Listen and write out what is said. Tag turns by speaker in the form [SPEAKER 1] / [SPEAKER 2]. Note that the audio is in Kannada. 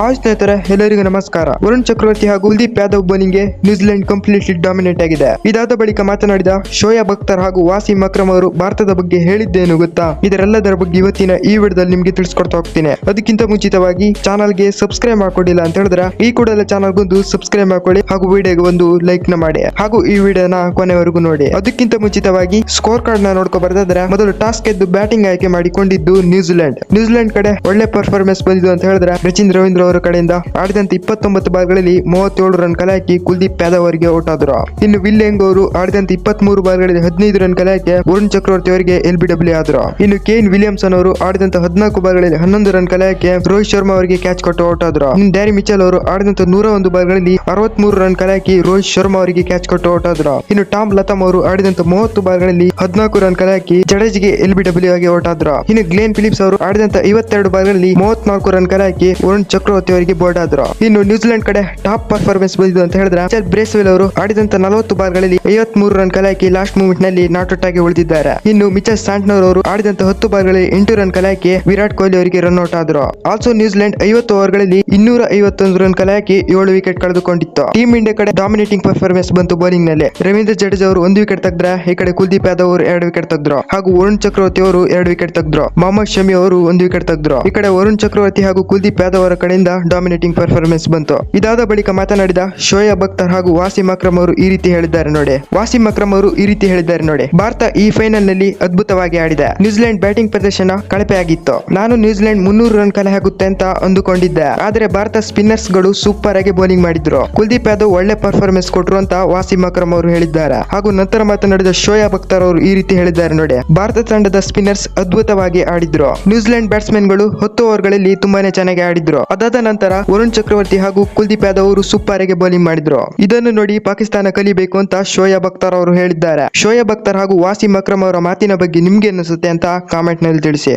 [SPEAKER 1] ಹಾಯ್ ಸ್ನೇಹಿತರೆ, ಎಲ್ಲರಿಗೂ ನಮಸ್ಕಾರ. ವರುಣ್ ಚಕ್ರವರ್ತಿ ಹಾಗೂ ಕುಲ್ದೀಪ್ ಯಾದವ್ ಬೌಲಿಂಗ್ ಗೆ ನ್ಯೂಜಿಲೆಂಡ್ ಕಂಪ್ಲೀಟ್ಲಿ ಡಾಮಿನೇಟ್ ಆಗಿದೆ. ಇದಾದ ಬಳಿಕ ಮಾತನಾಡಿದ ಶೋಯಬ್ ಅಖ್ತರ್ ಹಾಗೂ ವಾಸಿಂ ಅಕ್ರಮ್ ಅವರು ಭಾರತದ ಬಗ್ಗೆ ಹೇಳಿದ್ದೇನು ಗೊತ್ತಾ? ಇದರೆಲ್ಲದರ ಬಗ್ಗೆ ಇವತ್ತಿನ ಈ ವಿಡಿಯೋದಲ್ಲಿ ನಿಮ್ಗೆ ತಿಳಿಸ್ಕೊಡ್ತಾ ಹೋಗ್ತೀನಿ. ಅದಕ್ಕಿಂತ ಮುಂಚಿತವಾಗಿ ಚಾನಲ್ ಗೆ ಸಬ್ಸ್ಕ್ರೈಬ್ ಮಾಡ್ಕೊಂಡಿಲ್ಲ ಅಂತ ಹೇಳಿದ್ರೆ ಈ ಕೂಡಲೇ ಚಾನಲ್ ಗೊಂದು ಸಬ್ಸ್ಕ್ರೈಬ್ ಮಾಡ್ಕೊಳ್ಳಿ ಹಾಗೂ ವಿಡಿಯೋಗೆ ಒಂದು ಲೈಕ್ ನ ಮಾಡಿ ಹಾಗೂ ಈ ವಿಡಿಯೋನ ಕೊನೆವರೆಗೂ ನೋಡಿ. ಅದಕ್ಕಿಂತ ಮುಂಚಿತವಾಗಿ ಸ್ಕೋರ್ ಕಾರ್ಡ್ ನ ನೋಡ್ಕೊ ಬರ್ದಾದ್ರೆ ಮೊದಲು ಟಾಸ್ ಗೆದ್ದು ಬ್ಯಾಟಿಂಗ್ ಆಯ್ಕೆ ಮಾಡಿಕೊಂಡಿದ್ದು ನ್ಯೂಜಿಲೆಂಡ್ ಕಡೆ ಒಳ್ಳೆ ಪರ್ಫಾರ್ಮೆನ್ಸ್ ಬಂದಿದ್ದು ಅಂತ ಹೇಳಿದ್ರೆ ಸಚಿನ್ ರವೀಂದ್ರ ಅವರ ಕಡೆಯಿಂದ ಆಡಿದಂತ 29 ಬಾಲ್ಗಳಲ್ಲಿ 37 ರನ್ ಕಲೆ ಹಾಕಿ ಕುಲ್ದೀಪ್ ಯಾದವ್ ಅವರಿಗೆ ಔಟ್ ಆದ್ರು. ಇನ್ನು ವಿಲ್ ಹೆಂಗ್ ಅವರು ಆಡಿದಂತ 23 ಬಾಲ್ಗಳಲ್ಲಿ 15 ರನ್ ಕಲೆ ಹಾಕಿ ವರುಣ್ ಚಕ್ರವರ್ತಿ ಅವರಿಗೆ LBW ಆದ್ರು. ಇನ್ನು ಕೇನ್ ವಿಲಿಯಮ್ಸನ್ ಅವರು ಆಡಿದಂತ 14 ಬಾಲ್ಗಳಲ್ಲಿ 11 ರನ್ ಕಲೆ ಹಾಕಿ ರೋಹಿತ್ ಶರ್ಮಾ ಅವರಿಗೆ ಕ್ಯಾಚ್ ಕೊಟ್ಟು ಔಟ್ ಆದ್ರು. ಇನ್ನು ಡ್ಯಾರಿ ಮಿಚೆಲ್ ಅವರು ಆಡಿದಂತ 101 ಬಾಲ್ಗಳಲ್ಲಿ 63 ರನ್ ಕಲೆ ಹಾಕಿ ರೋಹಿತ್ ಶರ್ಮಾ ಅವರಿಗೆ ಕ್ಯಾಚ್ ಕೊಟ್ಟು ಔಟ್ ಆದ್ರು. ಇನ್ನು ಟಾಮ್ ಲಥಮ್ ಅವರು ಆಡಿದಂತ 30 ಬಾಲ್ಗಳಲ್ಲಿ 14 ರನ್ ಕಲೆ ಹಾಕಿ ಜಡೇಜ್ಗೆ LBW ಆಗಿ ಔಟ್ ಆದ್ರು. ಇನ್ನು ಗ್ಲೇನ್ ಫಿಲಿಪ್ಸ್ ಅವರು ಆಡಿದಂತ 52 ಬಾಲ್ಗಳಲ್ಲಿ 34 ರನ್ ಕಲೆ ಹಾಕಿ ವರುಣ್ ಚಕ್ರವರ್ತಿ ಅವರಿಗೆ ಬೋರ್ಡ್ ಆದ್ರು. ಇನ್ನು ನ್ಯೂಜಿಲೆಂಡ್ ಕಡೆ ಟಾಪ್ ಪರ್ಫಾರ್ಮೆನ್ಸ್ ಬಂದಿದ್ದು ಅಂತ ಹೇಳಿದ್ರೆ ಮಿಚೆಲ್ ಬ್ರೇಸ್ವೆಲ್ ಅವರು ಆಡಿದಂತ 40 ಬಾಲ್ಗಳಲ್ಲಿ 53 ರನ್ ಕಲೆ ಹಾಕಿ ಲಾಸ್ಟ್ ಮೂಮೆಂಟ್ ನಲ್ಲಿ ನಾಟ್ ಔಟ್ ಆಗಿ ಉಳಿದಿದ್ದಾರೆ. ಇನ್ನು ಮಿಚೆಲ್ ಸ್ಯಾಂಟ್ನರ್ ಅವರು ಆಡಿದಂತ 10 ಬಾಲ್ಗಳಲ್ಲಿ 8 ರನ್ ಕಲೆ ಹಾಕಿ ವಿರಾಟ್ ಕೊಹ್ಲಿ ಅವರಿಗೆ ರನ್ ಔಟ್ ಆದ್ರು. ಆಲ್ಸೋ ನ್ಯೂಜಿಲೆಂಡ್ 50 ಓವರ್ಗಳಲ್ಲಿ 251 ರನ್ ಕಲೆ ಹಾಕಿ 7 ವಿಕೆಟ್ ಕಳೆದುಕೊಂಡಿತ್ತು. ಟೀಮ್ ಇಂಡಿಯಾ ಕಡೆ ಡಾಮಿನೇಟಿಂಗ್ ಪರ್ಫಾರ್ಮೆನ್ಸ್ ಬಂತು ಬೌಲಿಂಗ್ ನಲ್ಲಿ. ರವೀಂದ್ರ ಜಡೇಜಾ ಅವರು 1 ವಿಕೆಟ್ ತೆಗೆದ್ರೆ ಈ ಕಡೆ ಕುಲ್ದೀಪ್ ಯಾದವ್ ಅವರು 2 ವಿಕೆಟ್ ತೆಗೆದ್ರು ಹಾಗೂ ವರುಣ್ ಚಕ್ರವರ್ತಿ ಅವರು 2 ವಿಕೆಟ್ ತೆಗೆದ್ರು. ಮೊಹಮ್ಮದ್ ಶಮಿ ಅವರು 1 ವಿಕೆಟ್ ತೆಗೆದ್ರು. ಈ ಕಡೆ ವರುಣ್ ಚಕ್ರವರ್ತಿ ಹಾಗೂ ಕುಲ್ದೀಪ್ ಯಾದವ್ ಅವರ ಕಡೆಯಿಂದ ಡಾಮಿನೇಟಿಂಗ್ ಪರ್ಫಾರ್ಮೆನ್ಸ್ ಬಂತು. ಇದಾದ ಬಳಿಕ ಮಾತನಾಡಿದ ಶೋಯಬ್ ಅಖ್ತರ್ ಹಾಗೂ ವಾಸಿಂ ಅಕ್ರಮ್ ಅವರು ಈ ರೀತಿ ಹೇಳಿದ್ದಾರೆ ನೋಡಿ. ಭಾರತ ಈ ಫೈನಲ್ ನಲ್ಲಿ ಅದ್ಭುತವಾಗಿ ಆಡಿದೆ. ನ್ಯೂಜಿಲೆಂಡ್ ಬ್ಯಾಟಿಂಗ್ ಪ್ರದರ್ಶನ ಕಳಪೆಯಾಗಿತ್ತು. ನಾನು ನ್ಯೂಜಿಲೆಂಡ್ 300 ರನ್ ಕಲೆ ಹಾಕುತ್ತೆ ಅಂತ ಅಂದುಕೊಂಡಿದ್ದೆ, ಆದರೆ ಭಾರತ ಸ್ಪಿನ್ನರ್ಸ್ ಗಳು ಸೂಪರ್ ಆಗಿ ಬೌಲಿಂಗ್ ಮಾಡಿದ್ರು. ಕುಲ್ದೀಪ್ ಯಾದವ್ ಒಳ್ಳೆ ಪರ್ಫಾರ್ಮೆನ್ಸ್ ಕೊಟ್ರು ಅಂತ ವಾಸಿಂ ಅಕ್ರಮ್ ಅವರು ಹೇಳಿದ್ದಾರೆ. ಹಾಗೂ ನಂತರ ಮಾತನಾಡಿದ ಶೋಯಬ್ ಅಖ್ತರ್ ಅವರು ಈ ರೀತಿ ಹೇಳಿದ್ದಾರೆ ನೋಡಿ. ಭಾರತ ತಂಡದ ಸ್ಪಿನ್ನರ್ಸ್ ಅದ್ಭುತವಾಗಿ ಆಡಿದ್ರು. ನ್ಯೂಜಿಲೆಂಡ್ ಬ್ಯಾಟ್ಸ್ಮನ್ ಗಳು 10 ಓವರ್ಗಳಲ್ಲಿ ತುಂಬಾನೇ ಚೆನ್ನಾಗಿ ಆಡಿದ್ರು. ಅದಾದ ನಂತರ ವರುಣ್ ಚಕ್ರವರ್ತಿ ಹಾಗೂ ಕುಲ್ದೀಪ್ ಯಾದವ್ ಅವರು ಸೂಪರ್ ಆಗಿ ಬೌಲಿಂಗ್ ಮಾಡಿದ್ರು. ಇದನ್ನು ನೋಡಿ ಪಾಕಿಸ್ತಾನ ಕಲಿಬೇಕು ಅಂತ ಶೋಯಬ್ ಅಖ್ತರ್ ಅವರು ಹೇಳಿದ್ದಾರೆ. ಶೋಯಬ್ ಅಖ್ತರ್ ಹಾಗೂ ವಾಸಿಂ ಅಕ್ರಮ್ ಅವರ ಮಾತಿನ ಬಗ್ಗೆ ನಿಮ್ಗೆ ಅನಿಸುತ್ತೆ ಅಂತ ಕಾಮೆಂಟ್ ನಲ್ಲಿ ತಿಳಿಸಿ.